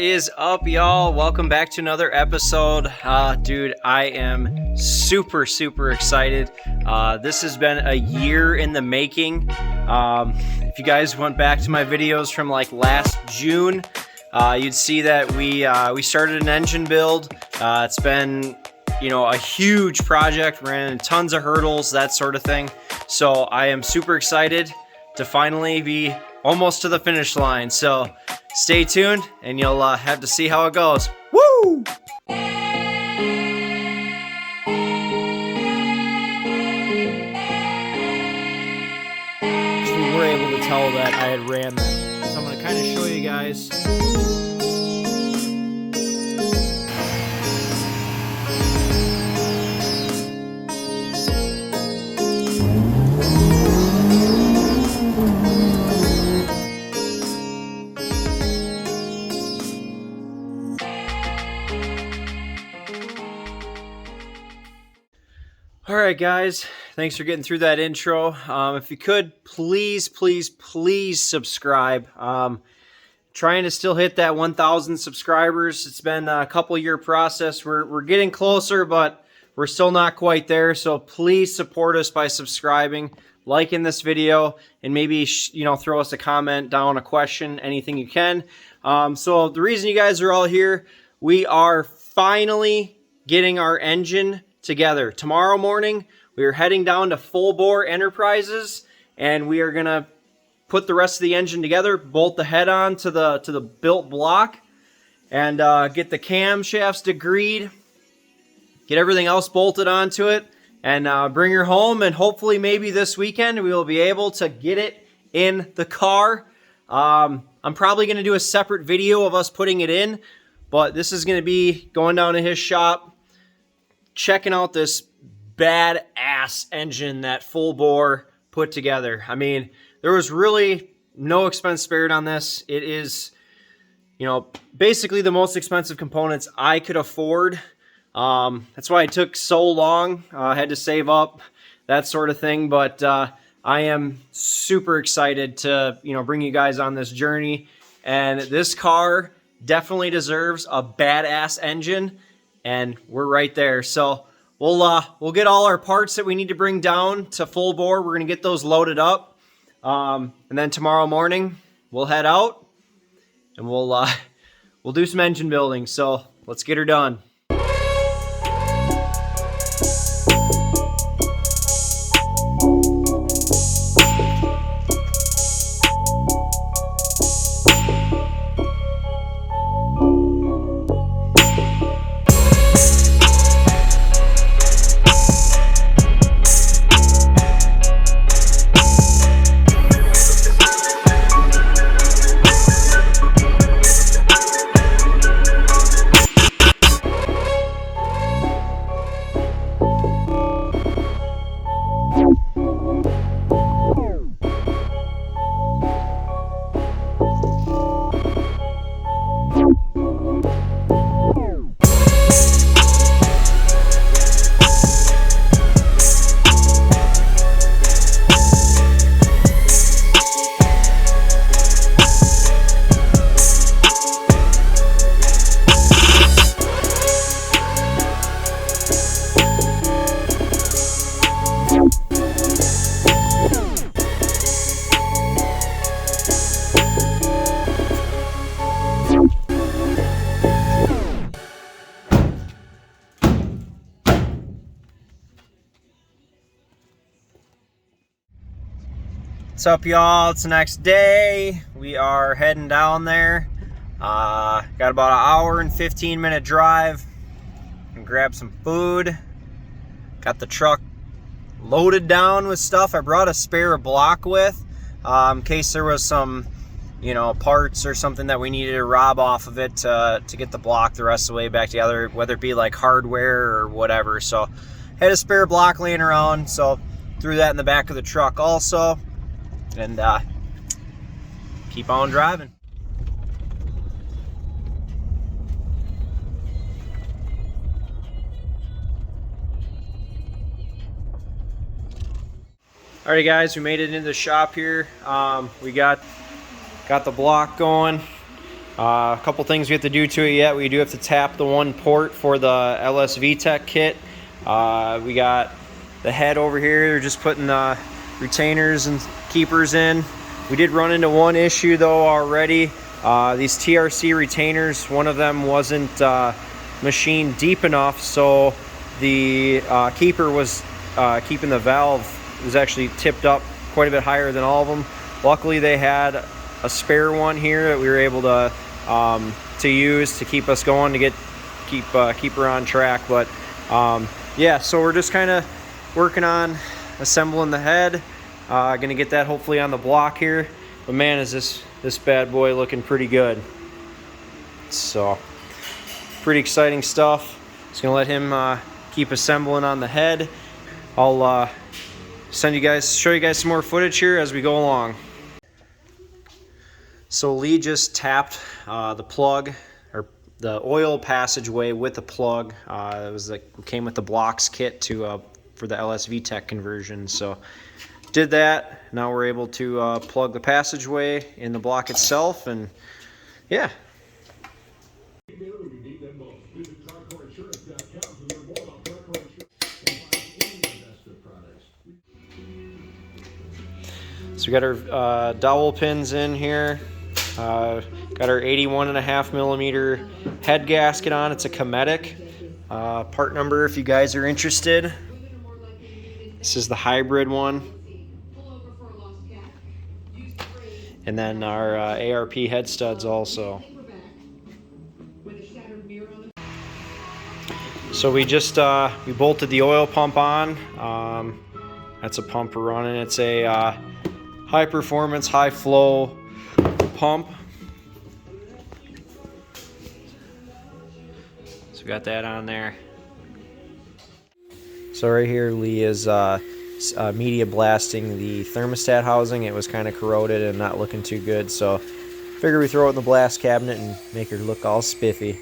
is up, y'all? Welcome back to another episode. Dude, I am super excited. This has been a year in the making. If you guys went back to my videos from like last June, you'd see that we started an engine build. It's been, a huge project. Ran tons of hurdles, that sort of thing. So I am super excited to finally be almost to the finish line. So stay tuned and you'll have to see how it goes. Woo! We were able to tell that I had ran them. So I'm going to kind of show you guys. All right, guys, thanks for getting through that intro. If you could, please subscribe. Trying to still hit that 1,000 subscribers. It's been a couple-year process. We're getting closer, but we're still not quite there. So please support us by subscribing, liking this video, and maybe throw us a comment down, a question, anything you can. So the reason you guys are all here, we are finally getting our engine together. Tomorrow morning, we are heading down to Boar Enterprises, and we are gonna put the rest of the engine together, bolt the head on to the built block, and get the camshafts degreed, get everything else bolted onto it, and bring her home. And hopefully, maybe this weekend, we will be able to get it in the car. I'm probably gonna do a separate video of us putting it in, but this is gonna be going down to his shop, checking out this badass engine that Boar put together. I mean, there was really no expense spared on this. It is, basically the most expensive components I could afford. That's why it took so long. I had to save up, that sort of thing. But I am super excited to, bring you guys on this journey. And this car definitely deserves a badass engine. And we're right there. So we'll get all our parts that we need to bring down to Boar. We're gonna get those loaded up, and then tomorrow morning we'll head out and we'll do some engine building. So let's get her done. What's up, y'all? It's the next day. We are heading down there. Got about an hour and 15-minute drive. And grab some food. Got the truck loaded down with stuff. I brought a spare block with, in case there was some, parts or something that we needed to rob off of it to get the block the rest of the way back together, whether it be like hardware or whatever. So had a spare block laying around, so threw that in the back of the truck also. And keep on driving. Alrighty, guys, we made it into the shop here. We got the block going. A couple things we have to do to it yet. We do have to tap the one port for the LS Vtec kit. We got the head over here. They're just putting the retainers and keepers in. We did run into one issue though already. These TRC retainers, one of them wasn't machined deep enough, so the keeper was keeping the valve was actually tipped up quite a bit higher than all of them. Luckily they had a spare one here that we were able to use to keep us going, to keep her on track. But yeah, so we're just kind of working on assembling the head. Gonna get that hopefully on the block here. But man, is this bad boy looking pretty good. So pretty exciting stuff. Just gonna let him keep assembling on the head. I'll show you guys some more footage here as we go along. So Lee just tapped the plug, or the oil passageway with the plug. It was like came with the blocks kit for the LS Vtec conversion. So did that. Now we're able to plug the passageway in the block itself, and yeah. So we got our dowel pins in here. Got our 81.5 millimeter head gasket on. It's a Cometic. Part number if you guys are interested. This is the hybrid one. And then our ARP head studs also. So we just we bolted the oil pump on. That's a pump we're running. It's a high performance, high flow pump. So we got that on there. So right here Lee is media blasting the thermostat housing. It was kind of corroded and not looking too good, so figure we throw it in the blast cabinet and make her look all spiffy.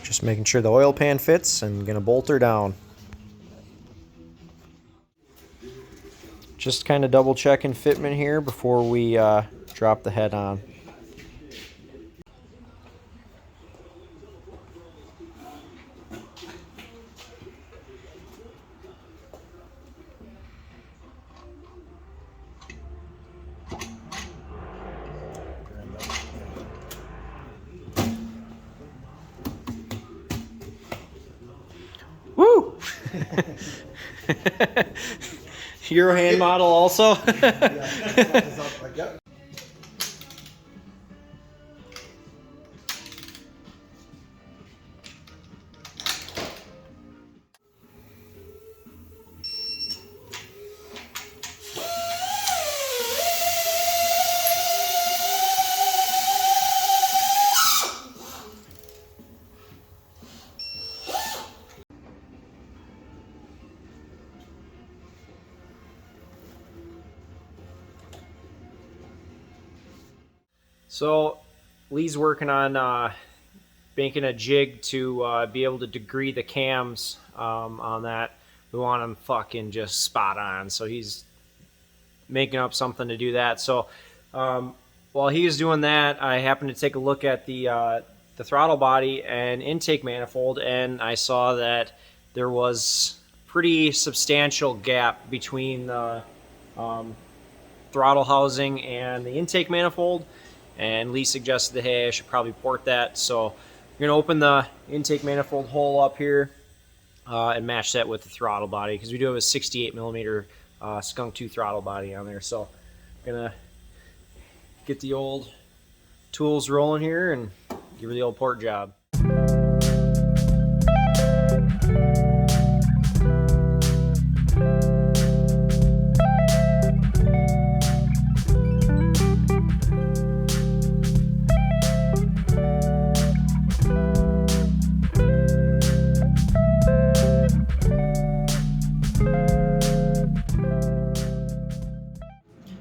Just making sure the oil pan fits and gonna bolt her down. Just kind of double checking fitment here before we drop the head on. Woo! Euro hand model also? So Lee's working on making a jig to be able to degree the cams on that. We want them fucking just spot on. So he's making up something to do that. So while he was doing that, I happened to take a look at the throttle body and intake manifold, and I saw that there was pretty substantial gap between the throttle housing and the intake manifold. And Lee suggested that, hey, I should probably port that. So we're going to open the intake manifold hole up here and match that with the throttle body, because we do have a 68 millimeter Skunk 2 throttle body on there. So I'm going to get the old tools rolling here and give her the old port job.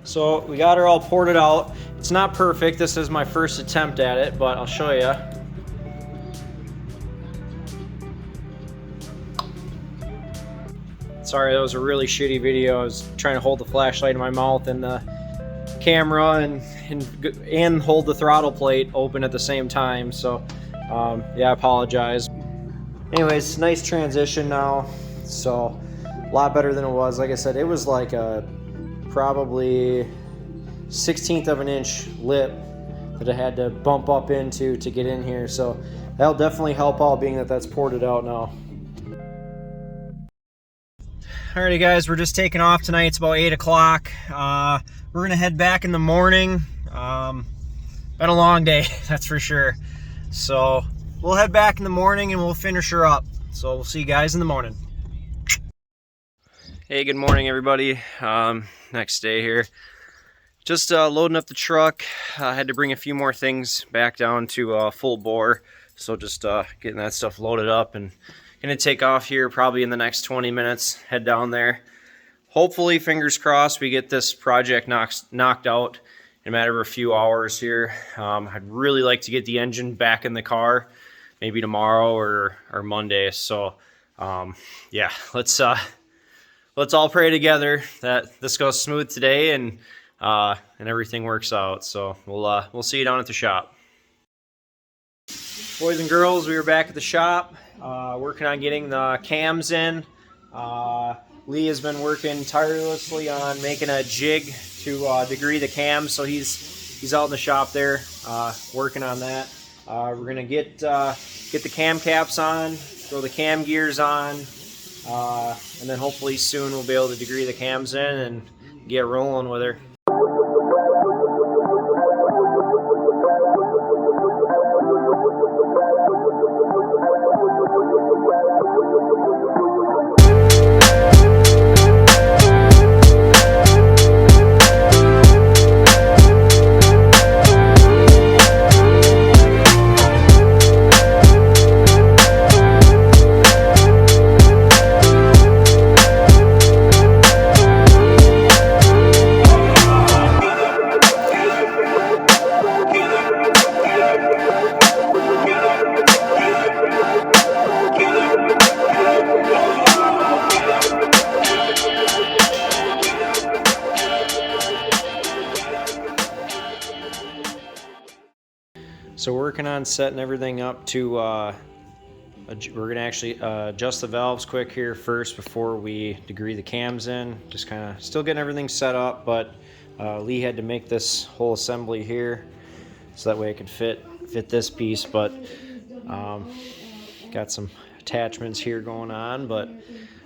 So we got her all ported out, It's not perfect. This is my first attempt at it, but I'll show you. Sorry, that was a really shitty video. I was trying to hold the flashlight in my mouth and the camera and hold the throttle plate open at the same time. So yeah, I apologize. Anyways, nice transition now. So a lot better than it was. Like I said, it was like a probably 1/16 of an inch lip that I had to bump up into to get in here. So that'll definitely help out, being that that's ported out now. Alrighty guys, we're just taking off tonight. It's about 8 o'clock. We're gonna head back in the morning. Been a long day, that's for sure. So we'll head back in the morning and we'll finish her up. So we'll see you guys in the morning. Hey, good morning everybody. Next day here. Just loading up the truck. I had to bring a few more things back down to full bore. So just getting that stuff loaded up and gonna take off here probably in the next 20 minutes, head down there. Hopefully, fingers crossed, we get this project knocked out in a matter of a few hours here. I'd really like to get the engine back in the car, maybe tomorrow or Monday. So yeah, let's all pray together that this goes smooth today and everything works out. So we'll see you down at the shop. Boys and girls, we are back at the shop. Working on getting the cams in. Lee has been working tirelessly on making a jig to degree the cams, so he's out in the shop there working on that. We're gonna get the cam caps on, throw the cam gears on, and then hopefully soon we'll be able to degree the cams in and get rolling with her. So we're working on setting everything up to, we're going to actually adjust the valves quick here first before we degree the cams in. Just kind of still getting everything set up, but Lee had to make this whole assembly here so that way it could fit this piece, but got some attachments here going on, but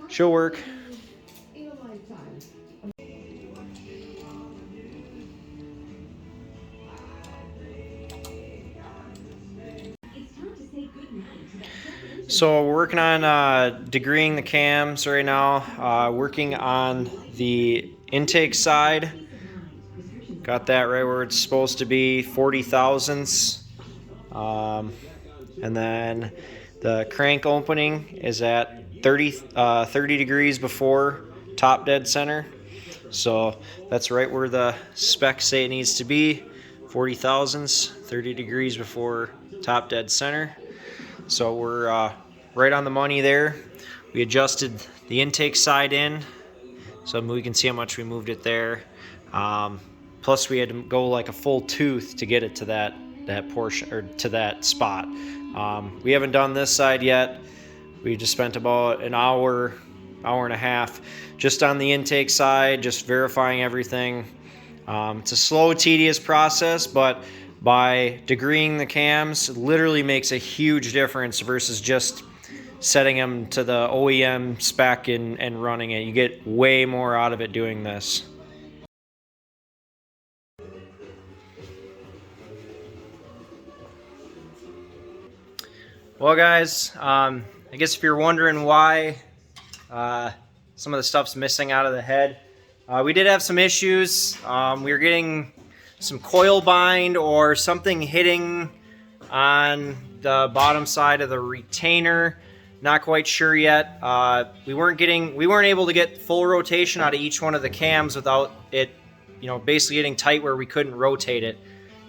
she'll work. So we're working on degreeing the cams right now, working on the intake side. Got that right where it's supposed to be, 40 thousandths. And then the crank opening is at 30 degrees before top dead center. So that's right where the specs say it needs to be, 40 thousandths, 30 degrees before top dead center. So we're right on the money there. We adjusted the intake side in, so we can see how much we moved it there. Plus we had to go like a full tooth to get it to that portion, or to that spot. We haven't done this side yet. We just spent about an hour and a half just on the intake side, just verifying everything. It's a slow, tedious process, but by degreeing the cams, it literally makes a huge difference versus just setting them to the OEM spec and running it. You get way more out of it doing this. Well guys, I guess if you're wondering why some of the stuff's missing out of the head, we did have some issues. We were getting some coil bind or something hitting on the bottom side of the retainer. Not quite sure yet. We weren't able to get full rotation out of each one of the cams without it basically getting tight where we couldn't rotate it.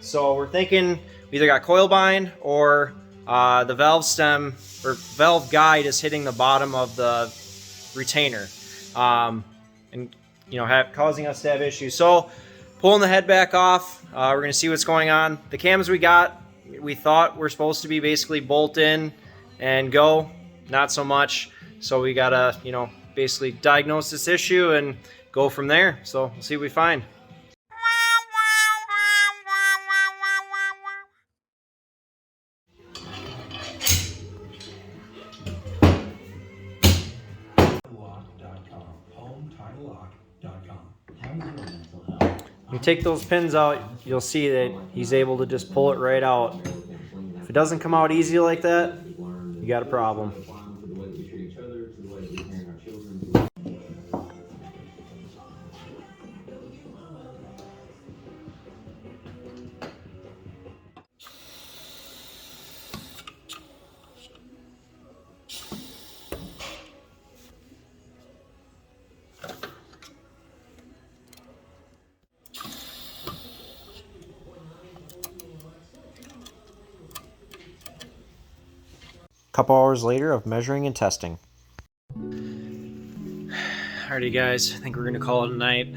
So we're thinking we either got coil bind or the valve stem or valve guide is hitting the bottom of the retainer, and causing us to have issues. So pulling the head back off, we're gonna see what's going on. The cams we thought were supposed to be basically bolt in and go, not so much. So we gotta basically diagnose this issue and go from there. So we'll see what we find. When you take those pins out, you'll see that he's able to just pull it right out. If it doesn't come out easy like that, you got a problem. Couple hours later of measuring and testing. Alrighty guys, I think we're gonna call it a night.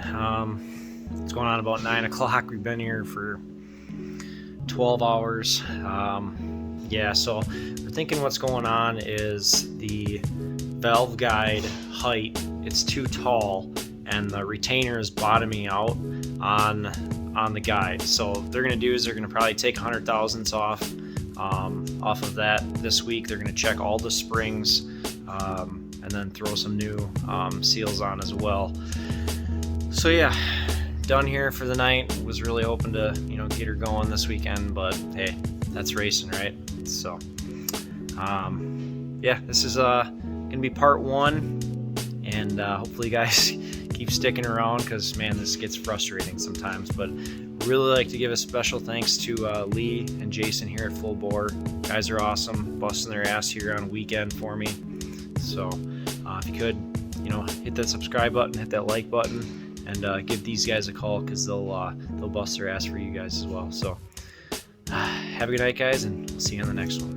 It's going on about 9 o'clock. We've been here for 12 hours. Yeah, so we're thinking what's going on is the valve guide height, it's too tall and the retainer is bottoming out on the guide. So what they're gonna do is they're gonna probably take 100 thousandths off of that this week. They're going to check all the springs and then throw some new seals on as well. So yeah, done here for the night. Was really hoping to get her going this weekend, but hey, that's racing, right? So yeah, this is gonna be part 1, and hopefully you guys keep sticking around, because man, this gets frustrating sometimes. But really like to give a special thanks to Lee and Jason here at Full Bore. Guys are awesome, busting their ass here on a weekend for me. So if you could, hit that subscribe button, hit that like button, and give these guys a call, because they'll bust their ass for you guys as well. So have a good night, guys, and we'll see you on the next one.